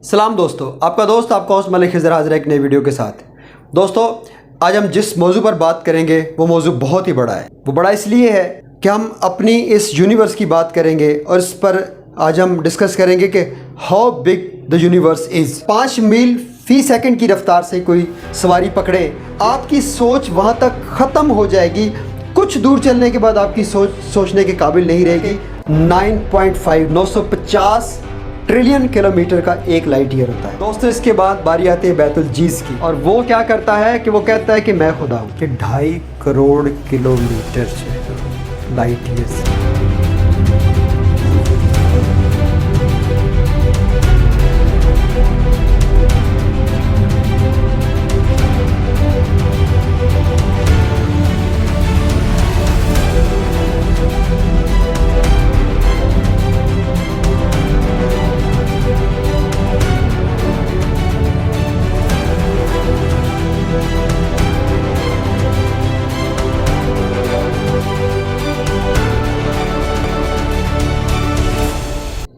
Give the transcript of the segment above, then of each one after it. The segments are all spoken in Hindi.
सलाम दोस्तों, आपका दोस्त आपका होस्ट मलिक खिज़र हाज़िर है एक नई वीडियो के साथ। दोस्तों, आज हम जिस मौजू पर बात करेंगे वो मौजू बहुत ही बड़ा है। वो बड़ा इसलिए है कि हम अपनी इस यूनिवर्स की बात करेंगे और इस पर आज हम डिस्कस करेंगे कि how big the universe is. 5 mile फी सेकंड की रफ्तार से कोई सवारी पकड़े, आपकी सोच वहाँ तक ख़त्म हो जाएगी। कुछ दूर चलने के बाद आपकी सोचने के काबिल नहीं रहेगी। 950 ट्रिलियन किलोमीटर का एक लाइट ईयर होता है। दोस्तों, इसके बाद बारी आती है बैतुल जीज़ की, और वो क्या करता है कि वो कहता है कि मैं खुदा हूँ, कि 2.5 करोड़ किलोमीटर से लाइट ईयर से।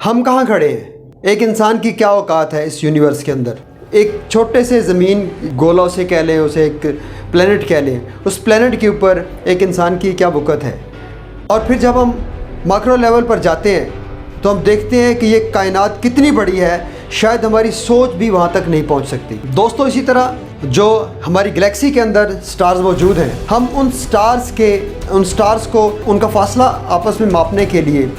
हम कहाँ खड़े हैं? एक इंसान की क्या औकात है इस यूनिवर्स के अंदर? एक छोटे से ज़मीन गोला से कह लें, उसे एक प्लेनेट कह लें, उस प्लेनेट के ऊपर एक इंसान की क्या वक़्त है। और फिर जब हम मैक्रो लेवल पर जाते हैं तो हम देखते हैं कि ये कायनात कितनी बड़ी है, शायद हमारी सोच भी वहाँ तक नहीं पहुँच सकती। दोस्तों, इसी तरह जो हमारी गैलेक्सी के अंदर स्टार्स मौजूद हैं, हम उन स्टार्स को उनका फासला आपस में मापने के लिए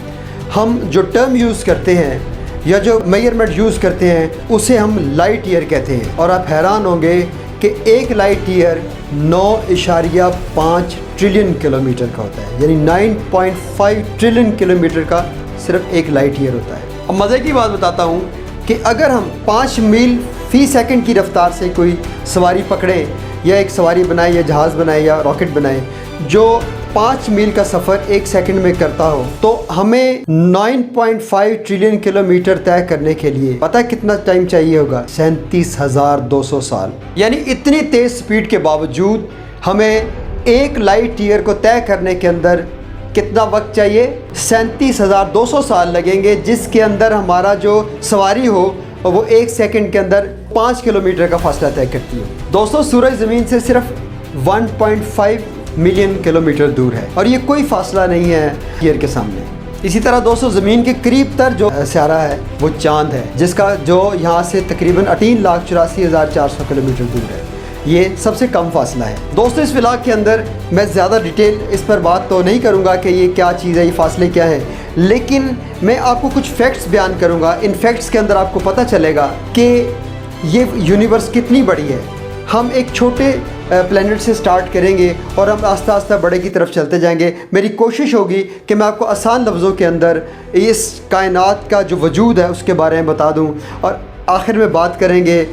हम जो टर्म यूज़ करते हैं या जो मेजरमेंट यूज़ करते हैं उसे हम लाइट ईयर कहते हैं। और आप हैरान होंगे कि एक लाइट ईयर 9.5 ट्रिलियन किलोमीटर का होता है, यानी 9.5 ट्रिलियन किलोमीटर का सिर्फ एक लाइट ईयर होता है। अब मज़े की बात बताता हूँ कि अगर हम 5 मील फी सेकंड की रफ्तार से कोई सवारी पकड़ें, या एक सवारी बनाए, या जहाज़ बनाए, या रॉकेट बनाए जो 5 मील का सफ़र 1 सेकंड में करता हो, तो हमें 9.5 ट्रिलियन किलोमीटर तय करने के लिए पता है कितना टाइम चाहिए होगा? 37,200 साल। यानी इतनी तेज़ स्पीड के बावजूद हमें एक लाइट ईयर को तय करने के अंदर कितना वक्त चाहिए? 37,200 साल लगेंगे, जिसके अंदर हमारा जो सवारी हो वो 1 सेकंड के अंदर 5 किलोमीटर का फासला तय करती है। दोस्तों, सूरज ज़मीन से सिर्फ 1.5 मिलियन किलोमीटर दूर है, और ये कोई फासला नहीं है ईयर के सामने। इसी तरह दोस्तों, ज़मीन के करीब तर जो सियारा है वो चांद है, जिसका जो यहाँ से तकरीबन 3,84,400 किलोमीटर दूर है। ये सबसे कम फासला है। दोस्तों, इस व्लॉग के अंदर मैं ज़्यादा डिटेल इस पर बात तो नहीं करूँगा कि ये क्या चीज़ है, ये फासले क्या है, लेकिन मैं आपको कुछ फैक्ट्स बयान करूँगा। इन फैक्ट्स के अंदर आपको पता चलेगा कि ये यूनिवर्स कितनी बड़ी है। हम एक छोटे प्लैनेट से स्टार्ट करेंगे और हम आस्ता आस्ता बड़े की तरफ चलते जाएंगे। मेरी कोशिश होगी कि मैं आपको आसान लफ्ज़ों के अंदर इस कायनात का जो वजूद है उसके बारे में बता दूं, और आखिर में बात करेंगे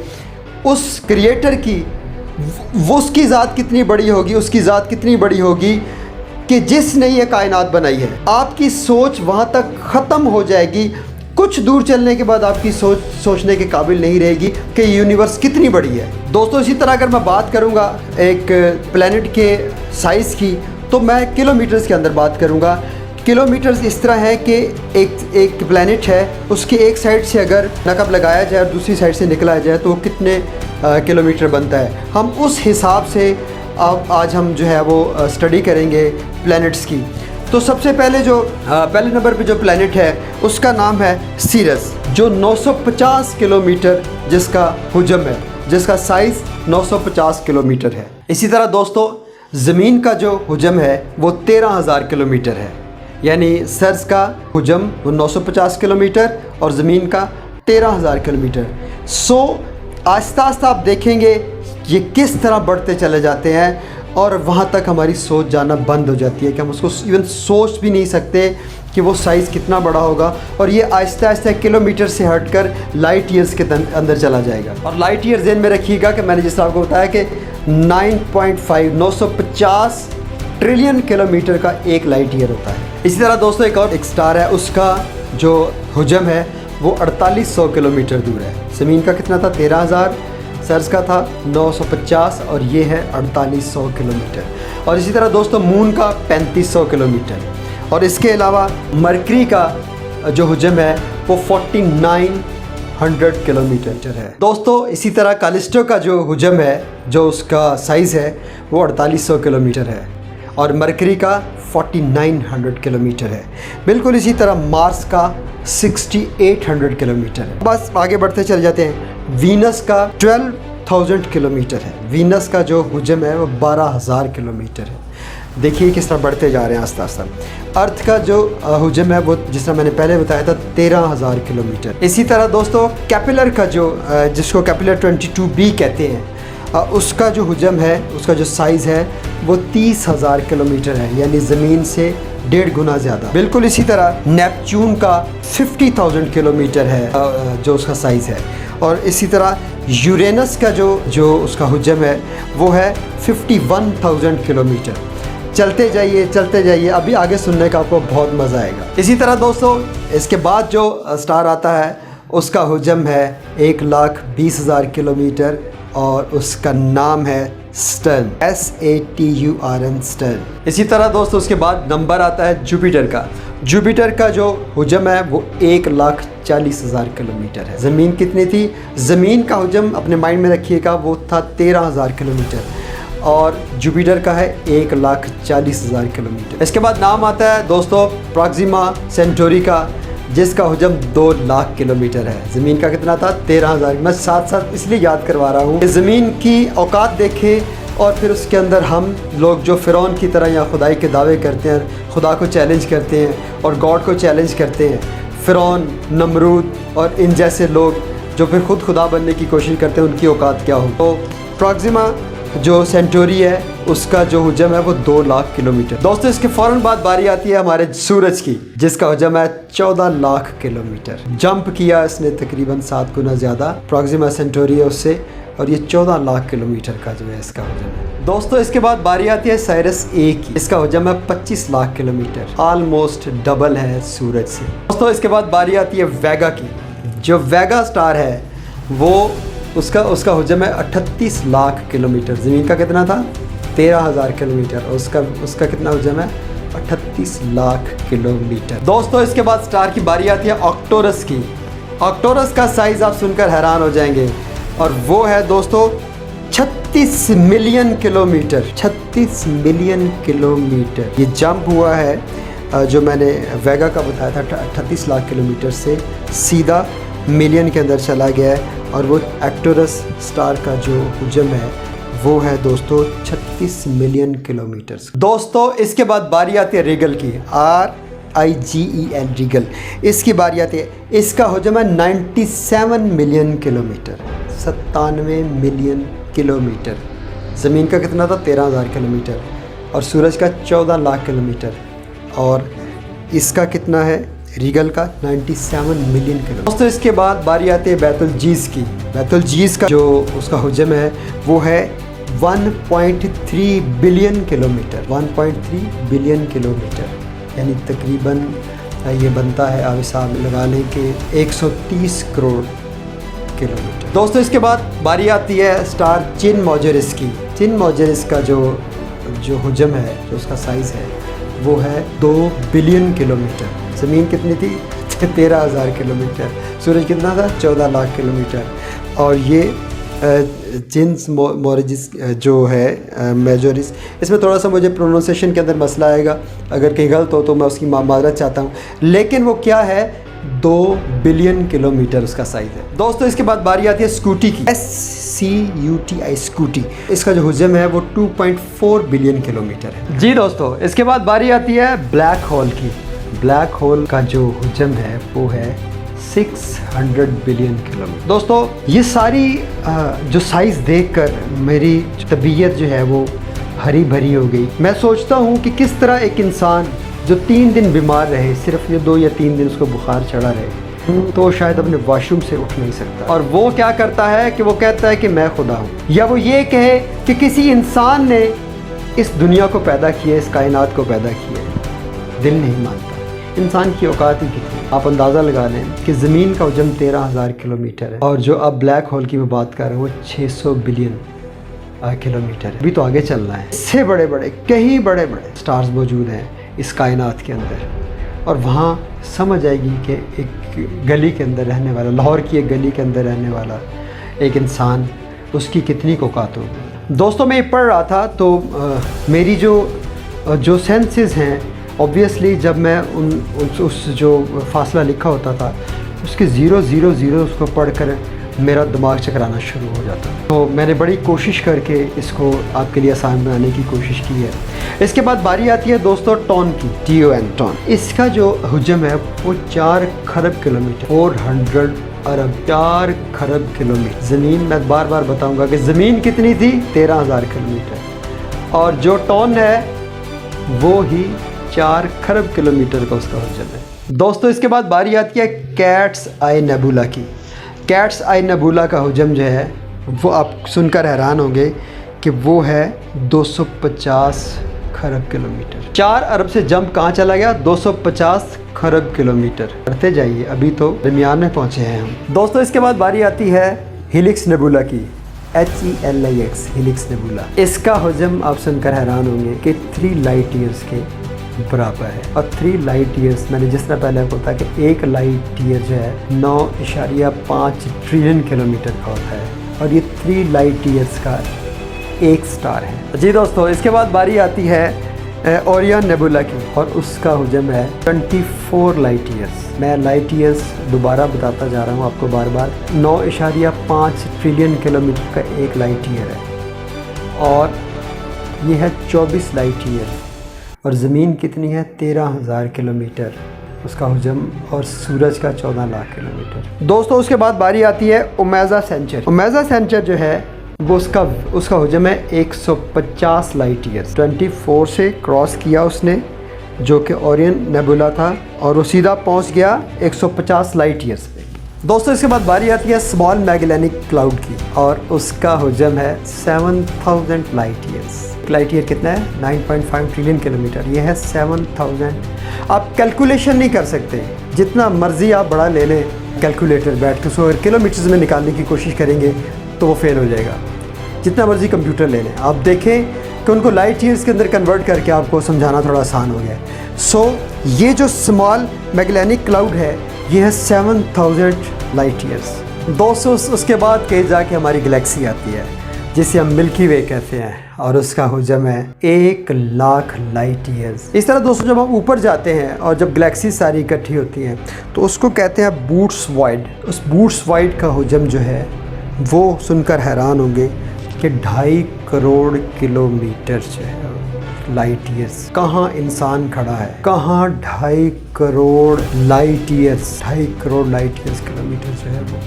उस क्रिएटर की। वो उसकी ज़ात कितनी बड़ी होगी, उसकी ज़ात कितनी बड़ी होगी कि जिसने ये कायनात बनाई है। आपकी सोच वहाँ तक ख़त्म हो जाएगी। कुछ दूर चलने के बाद आपकी सोचने के काबिल नहीं रहेगी कि यूनिवर्स कितनी बड़ी है। दोस्तों, इसी तरह अगर मैं बात करूंगा एक प्लैनेट के साइज़ की, तो मैं किलोमीटर्स के अंदर बात करूंगा। किलोमीटर्स इस तरह है कि एक प्लैनेट है, उसके एक साइड से अगर नकब लगाया जाए और दूसरी साइड से निकला जाए तो वो कितने किलोमीटर बनता है। हम उस हिसाब से आज हम जो है वो स्टडी करेंगे प्लैनेट्स की। तो सबसे पहले जो पहले नंबर पे जो प्लैनेट है उसका नाम है सीरस, जो 950 किलोमीटर जिसका हुजम है, जिसका साइज़ 950 किलोमीटर है। इसी तरह दोस्तों, ज़मीन का जो हुजम है वो 13,000 किलोमीटर है। यानी सर्स का हुजम वो 950 किलोमीटर और ज़मीन का 13,000 किलोमीटर। आहिस्ता आहिस्ता आप देखेंगे ये किस तरह बढ़ते चले जाते हैं, और वहाँ तक हमारी सोच जाना बंद हो जाती है कि हम उसको इवन सोच भी नहीं सकते कि वो साइज़ कितना बड़ा होगा। और ये आहिस्ता आहिस्ता किलोमीटर से हटकर लाइट ईयर्स के अंदर चला जाएगा। और लाइट ईयर ज़हन में रखिएगा कि मैंने जिस आपको बताया कि 950 ट्रिलियन किलोमीटर का एक लाइट ईयर होता है। इसी तरह दोस्तों, एक स्टार है, उसका जो हुजम है वो 4800 किलोमीटर दूर है। ज़मीन का कितना था? 13,000। सर्स का था 950 और ये है 4800 किलोमीटर। और इसी तरह दोस्तों, मून का 3500 किलोमीटर। और इसके अलावा मरकरी का जो हुजम है वो 49 100 किलोमीटर है। दोस्तों इसी तरह कैलिस्टो का जो हुजम है, जो उसका साइज़ है वो 4800 किलोमीटर है और मरकरी का 4900 किलोमीटर है। बिल्कुल इसी तरह मार्स का 6800 किलोमीटर है। बस आगे बढ़ते चले जाते हैं। वीनस का 12,000 किलोमीटर है। वीनस का जो हुजम है वो 12,000 किलोमीटर है। देखिए किस तरह बढ़ते जा रहे हैं आस्ता आस्ता। अर्थ का जो हुजम है वो जिस तरह मैंने पहले बताया था 13,000 किलोमीटर। इसी तरह दोस्तों कैपिलर का जो जिसको कैपिलर 22b कहते हैं, उसका जो हुजम है, उसका जो साइज़ है वो 30,000 किलोमीटर है, यानी ज़मीन से 1.5 गुना ज़्यादा। बिल्कुल इसी तरह नेपच्यून का 50,000 किलोमीटर है जो उसका साइज़ है। और इसी तरह यूरेनस का जो उसका हुजम है वो है 51,000 किलोमीटर। चलते जाइए, अभी आगे सुनने का आपको बहुत मज़ा आएगा। इसी तरह दोस्तों इसके बाद जो स्टार आता है उसका हुजम है 1,20,000 किलोमीटर और उसका नाम है स्टर्न, SATURN स्टर्न। इसी तरह दोस्तों उसके बाद नंबर आता है जुपिटर का। जुपिटर का जो हुजम है वो 1,40,000 किलोमीटर है। ज़मीन कितनी थी? ज़मीन का हुजम अपने माइंड में रखिएगा वो था 13,000 किलोमीटर और जुपिटर का है 1,40,000 किलोमीटर। इसके बाद नाम आता है दोस्तों प्रॉक्सिमा सेंटोरी का, जिसका हुजम 2 लाख किलोमीटर है। ज़मीन का कितना था? 13,000। मैं साथ साथ इसलिए याद करवा रहा हूँ कि ज़मीन की औकात देखें और फिर उसके अंदर हम लोग जो फ़िरौन की तरह या खुदाई के दावे करते हैं, खुदा को चैलेंज करते हैं और गॉड को चैलेंज करते हैं, फ़िरौन, नमरूद और इन जैसे लोग जो फिर ख़ुद खुदा बनने की कोशिश करते हैं, उनकी औकात क्या हो। तो प्रॉक्सिमा जो सेंटोरी है उसका जो हुजम है वो 2 लाख किलोमीटर। दोस्तों इसके फ़ौरन बाद बारी आती है हमारे सूरज की, जिसका हुजम है 14 लाख किलोमीटर। जंप किया इसने तकरीबन 7 गुना ज़्यादा। प्रॉक्सिमा सेंटोरी है उससे और ये 14 लाख किलोमीटर का जो है इसका हुजम है। दोस्तों इसके बाद बारी आती है साइरस ए की। इसका हुजम है 25 लाख किलोमीटर, ऑलमोस्ट डबल है सूरज से। दोस्तों इसके बाद बारी आती है वेगा की। जो वेगा स्टार है वो उसका हुजम है 38 लाख किलोमीटर। ज़मीन का कितना था? 13,000 किलोमीटर और उसका कितना हुजम है? 38 लाख किलोमीटर। दोस्तों इसके बाद स्टार की बारी आती है ऑक्टोरस की। ऑक्टोरस का साइज़ आप सुनकर हैरान हो जाएंगे और वो है दोस्तों 36 मिलियन किलोमीटर। 36 मिलियन किलोमीटर ये जंप हुआ है जो मैंने वेगा का बताया था 38 लाख किलोमीटर से सीधा मिलियन के अंदर चला गया है। और वो आर्क्टुरस स्टार का जो हुजम है वो है दोस्तों 36 मिलियन किलोमीटर्स। दोस्तों इसके बाद बारी आती है रिगल की, RIGEL रिगल। इसकी बारी आती है, इसका हुजम है 97 मिलियन किलोमीटर, 97 मिलियन किलोमीटर। ज़मीन का कितना था? 13,000 किलोमीटर और सूरज का 14 लाख किलोमीटर और इसका कितना है रिगल का? 97 मिलियन किलोमीटर। दोस्तों इसके बाद बारी आती है बैतुल जीज़ की। बैतुल जीज़ का जो उसका हुजम है वो है 1.3 बिलियन किलोमीटर। 1.3 बिलियन किलोमीटर यानी तकरीबन ये बनता है, आप हिसाब लगा लें कि 130 करोड़ किलोमीटर। दोस्तों इसके बाद बारी आती है स्टार चिन मॉजरिस की। चिन मॉजरिस का जो हुजम है, जो उसका साइज़ है वो है 2 बिलियन किलोमीटर। ज़मीन कितनी थी? 13,000 किलोमीटर। सूरज कितना था? 14 लाख किलोमीटर। और ये चिन्स मॉरिजिस जो है मेजोरिस, इसमें थोड़ा सा मुझे प्रोनाउंसिएशन के अंदर मसला आएगा, अगर कहीं गलत हो तो मैं उसकी माजरत चाहता हूँ। लेकिन वो क्या है? 2 बिलियन किलोमीटर उसका साइज़ है। दोस्तों इसके बाद बारी आती है स्कूटी की, SCUTI स्कूटी। इसका जो हुजम है वो 2.4 बिलियन किलोमीटर है। जी दोस्तों इसके बाद बारी आती है ब्लैक होल की। ब्लैक होल का जो हुजम है वो है 600 बिलियन किलोमीटर। दोस्तों ये सारी जो साइज़ देखकर मेरी तबीयत जो है वो हरी भरी हो गई। मैं सोचता हूँ कि किस तरह एक इंसान जो 3 दिन बीमार रहे, सिर्फ ये 2 या 3 दिन उसको बुखार चढ़ा रहे, तो शायद अपने वॉशरूम से उठ नहीं सकता। और वो क्या करता है कि वो कहता है कि मैं खुदा हूँ, या वो ये कहे कि किसी इंसान ने इस दुनिया को पैदा किया, इस कायनात को पैदा किया। दिल नहीं मानता। इंसान की औकात ही कितनी, आप अंदाज़ा लगा लें कि ज़मीन का हुजम 13,000 किलोमीटर है और जो अब ब्लैक होल की मैं बात कर रहा हूँ वो 600 बिलियन किलोमीटर है। अभी तो आगे चलना है। इससे बड़े बड़े कई बड़े बड़े स्टार्स मौजूद हैं इस कायनात के अंदर और वहाँ समझ आएगी कि एक गली के अंदर रहने वाला, लाहौर की एक गली के अंदर रहने वाला एक इंसान, उसकी कितनी औकात होगी। दोस्तों मैं ये पढ़ रहा था तो मेरी जो सेंसेस हैं, ऑब्वियसली जब मैं उस जो फासला लिखा होता था उसके 000 उसको पढ़कर मेरा दिमाग चकराना शुरू हो जाता। तो मैंने बड़ी कोशिश करके इसको आपके लिए आसान बनाने की कोशिश की है। इसके बाद बारी आती है दोस्तों टॉन की, TON टॉन। इसका जो हुजम है वो 4 खरब किलोमीटर, 400 अरब, 4 खरब किलोमीटर। ज़मीन मैं बार बार बताऊंगा कि ज़मीन कितनी थी, 13,000 किलोमीटर, और जो टॉन है वो ही 4 खरब किलोमीटर का उसका हुजम है। दोस्तों इसके बाद बारी आती है कैट्स आई नेबुला की। कैट्स आई नेबुला का हुजम जो है वो आप सुनकर हैरान होंगे कि वो है 250 खरब किलोमीटर। 4 अरब से जंप कहाँ चला गया, 250 खरब किलोमीटर। करते जाइए, अभी तो दरमियान में पहुँचे हैं हम। दोस्तों इसके बाद बारी आती है हेलिक्स नेबुला की, HELIX, हेलिक्स नेबुला। इसका हुजम आप सुनकर हैरान होंगे कि 3 लाइट ईयर्स के बराबर है। और 3 लाइट ईयर्स, मैंने जिस तरह पहले आपको बताया कि 1 लाइट ईयर जो है 9.5 ट्रिलियन किलोमीटर का होता है, और ये 3 लाइट ईयर्स का एक स्टार है। जी दोस्तों इसके बाद बारी आती है ओरियन नेबुला की, और उसका हुजम है 24 लाइट ईयर्स। मैं लाइट ईयर्स दोबारा बताता जा रहा हूँ आपको बार बार। 9.5 ट्रिलियन किलोमीटर का एक लाइट ईयर है, और ये है 24 लाइट ईयर। और ज़मीन कितनी है, 13,000 किलोमीटर उसका हुजम, और सूरज का 14 लाख किलोमीटर। दोस्तों उसके बाद बारी आती है ओमेगा सेंचर। ओमेगा सेंचर जो है वो उसका हुजम है 150 लाइट ईयर्स। 24 से क्रॉस किया उसने, जो कि ओरियन नेबुला था, और वो सीधा पहुंच गया 150 लाइट ईयर्स पे। दोस्तों इसके बाद बारी आती है स्मॉल मैगेलेनिक क्लाउड की, और उसका हुजम है 7000 लाइट ईयर्स। लाइट ईयर कितना है, 9.5 ट्रिलियन किलोमीटर। ये है 7000। आप कैलकुलेशन नहीं कर सकते, जितना मर्जी आप बड़ा ले लें कैलकुलेटर बैठ के, उसको अगर किलोमीटर्स में निकालने की कोशिश करेंगे तो वो फेल हो जाएगा। जितना मर्जी कंप्यूटर ले लें, आप देखें कि उनको लाइट ईयर्स के अंदर कन्वर्ट करके आपको समझाना थोड़ा आसान हो गया। सो ये जो स्मॉल मैगेलेनिक क्लाउड है ये है 7000 लाइट ईयर्स। दोस्तों उसके बाद कहीं जाके हमारी गैलेक्सी आती है जिसे हम मिल्की वे कहते हैं, और उसका हुजम है 1 लाख लाइट ईयर्स। इस तरह दोस्तों जब हम ऊपर जाते हैं और जब गैलेक्सी सारी इकट्ठी होती हैं तो उसको कहते हैं बूट्स वाइड। उस बूट्स वाइड का हुजम जो है वो सुनकर हैरान होंगे कि 2.5 करोड़ किलोमीटर जो है लाइट ईयर्स। कहाँ इंसान खड़ा है, कहाँ 2.5 crore light years, 2.5 crore light years kilometre जो है वो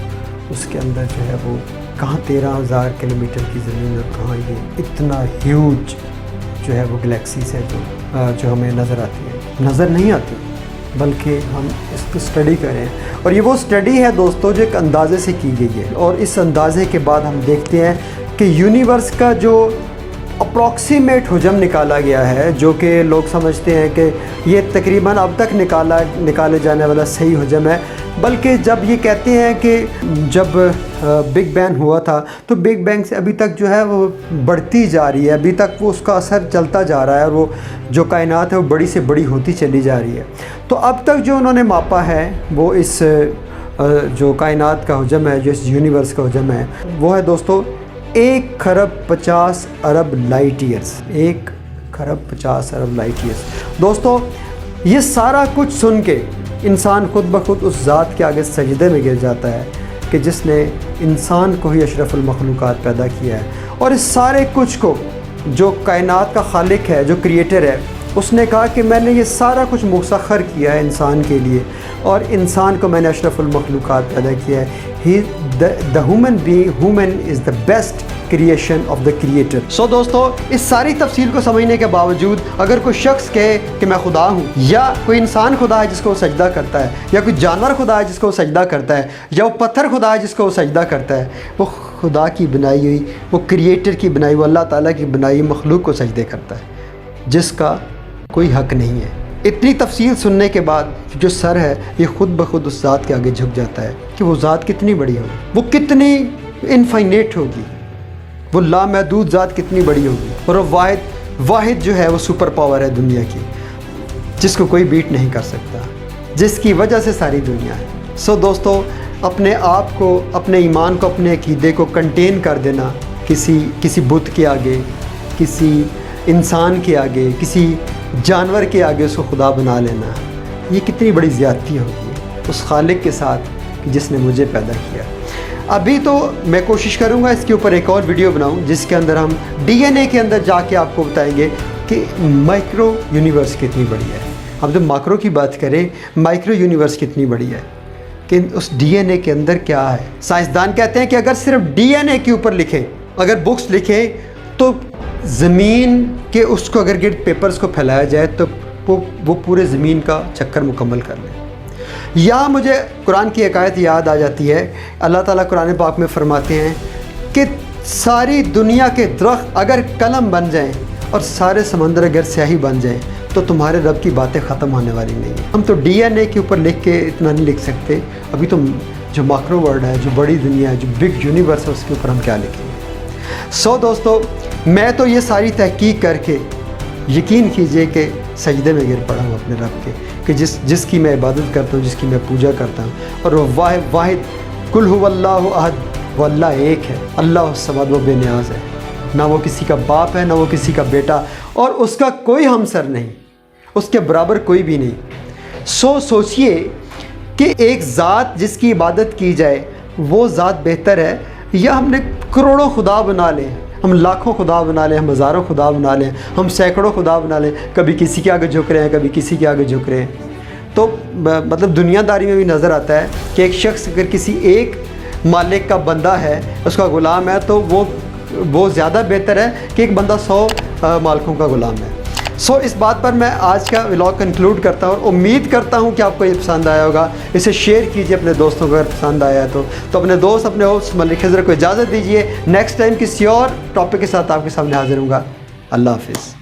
उसके अंदर जो है वो कहाँ 13,000 किलोमीटर की ज़मीन, और कहाँ ये इतना ह्यूज जो है वो गैलेक्सीज है जो हमें नज़र आती है, नज़र नहीं आती, बल्कि हम इसको स्टडी करें। और ये वो स्टडी है दोस्तों जो एक अंदाज़े से की गई है, और इस अंदाज़े के बाद हम देखते हैं कि यूनिवर्स का जो अप्रॉक्सीमेट हुजम निकाला गया है, जो कि लोग समझते हैं कि ये तकरीबन अब तक निकाले जाने वाला सही हुजम है। बल्कि जब ये कहते हैं कि जब बिग बैंग हुआ था तो बिग बैंग से अभी तक जो है वो बढ़ती जा रही है, अभी तक वो उसका असर चलता जा रहा है, और वो जो कायनात है वो बड़ी से बड़ी होती चली जा रही है। तो अब तक जो उन्होंने मापा है वो इस जो कायनात का हुजम है, जो इस यूनिवर्स का हुजम है, वो है दोस्तों 1 खरब 50 अरब लाइट ईयर्स। 1 खरब 50 अरब लाइट ईयर्स। दोस्तों ये सारा कुछ सुन के इंसान खुद ब खुद उस ज़ात के आगे सजदे में गिर जाता है कि जिसने इंसान को ही अशरफुल मखलूक़ात पैदा किया है, और इस सारे कुछ को जो कायनात का खालिक है, जो क्रिएटर है, उसने कहा कि मैंने ये सारा कुछ मुसख्खर किया है इंसान के लिए, और इंसान को मैंने अशरफुल मखलूक़ात पैदा किया है। The human is the best creation of the creator. So दोस्तों इस सारी तफसील को समझने के बावजूद अगर कोई शख्स कहे कि मैं खुदा हूँ, या कोई इंसान खुदा है जिसको वो सजदा करता है, या कोई जानवर खुदा है जिसको वो सजदा करता है, या वो पत्थर खुदा है जिसको वो सजदा करता है, वो खुदा की बनाई हुई, वो क्रिएटर की बनाई हुई, अल्लाह ताला की बनाई हुई मखलूक को सजदे करता है, जिसका कोई हक़ नहीं है। इतनी तफसील सुनने के बाद जो सर है ये ख़ुद ब खुद उस ज़ात के आगे झुक जाता है कि वो ज़ात कितनी बड़ी होगी, वो कितनी इनफाइनेट होगी, वो लामहदूद ज़ात कितनी बड़ी होगी, और वो वाहिद जो है वो सुपर पावर है दुनिया की, जिसको कोई बीट नहीं कर सकता, जिसकी वजह से सारी दुनिया है, सो दोस्तों, अपने आप को, अपने ईमान को, अपने अकीदे को कंटेन कर देना किसी बुत के आगे, किसी इंसान के आगे, किसी जानवर के आगे उसको खुदा बना लेना, ये कितनी बड़ी ज़्यादती होगी उस खालिक के साथ कि जिसने मुझे पैदा किया। अभी तो मैं कोशिश करूँगा इसके ऊपर एक और वीडियो बनाऊँ जिसके अंदर हम DNA के अंदर जाके आपको बताएंगे कि माइक्रो यूनिवर्स कितनी बड़ी है। हम जब माइक्रो की बात करें, माइक्रो यूनिवर्स कितनी बड़ी है, कि उस DNA के अंदर क्या है। साइंसदान कहते हैं कि अगर सिर्फ DNA के ऊपर लिखें, अगर बुक्स लिखें, तो ज़मीन के उसको अगर गिर्द पेपर्स को फैलाया जाए तो वो पूरे ज़मीन का चक्कर मुकम्मल कर ले। या मुझे कुरान की एक आयत याद आ जाती है। अल्लाह ताला कुरान पाक में फरमाते हैं कि सारी दुनिया के दरख्त अगर कलम बन जाएं और सारे समंदर अगर स्याही बन जाएं तो तुम्हारे रब की बातें ख़त्म होने वाली नहीं है। हम तो DNA के ऊपर लिख के इतना नहीं लिख सकते। अभी तो जो माइक्रो वर्ल्ड है, जो बड़ी दुनिया है, जो बिग यूनिवर्स है, उसके ऊपर हम क्या लिखेंगे। सो दोस्तों, मैं तो ये सारी तहकीक करके, यकीन कीजिए कि सजदे में गिर पड़ा हूँ अपने रब के, कि जिसकी मैं इबादत करता हूँ, जिसकी मैं पूजा करता हूँ, और वो वाहिद कुल हुवल्लाहु अहद, वो अल्लाह एक है, अल्लाह समद, वो बेनियाज़ है। ना वो किसी का बाप है, ना वो किसी का बेटा, और उसका कोई हमसर नहीं, उसके बराबर कोई भी नहीं। सोचिए कि एक ज़ात जिसकी इबादत की जाए वो ज़ात बेहतर है, या हमने करोड़ों खुदा बना लें, हम लाखों खुदा बना लें, हम हज़ारों खुदा बना लें, हम सैकड़ों खुदा बना लें, कभी किसी के आगे झुक रहे हैं, कभी किसी के आगे झुक रहे हैं। तो मतलब दुनियादारी में भी नज़र आता है कि एक शख्स अगर किसी एक मालिक का बंदा है, उसका ग़ुलाम है, तो वो ज़्यादा बेहतर है कि एक बंदा 100 मालिकों का ग़ुलाम है। सो इस बात पर मैं आज का व्लॉग कंक्लूड करता हूँ और उम्मीद करता हूँ कि आपको ये पसंद आया होगा। इसे शेयर कीजिए अपने दोस्तों को, अगर पसंद आया है तो अपने दोस्त, अपने होस्ट मलिक खिज़र को इजाज़त दीजिए। नेक्स्ट टाइम किसी और टॉपिक के साथ आपके सामने हाजिर होऊंगा। अल्लाह हाफिज़।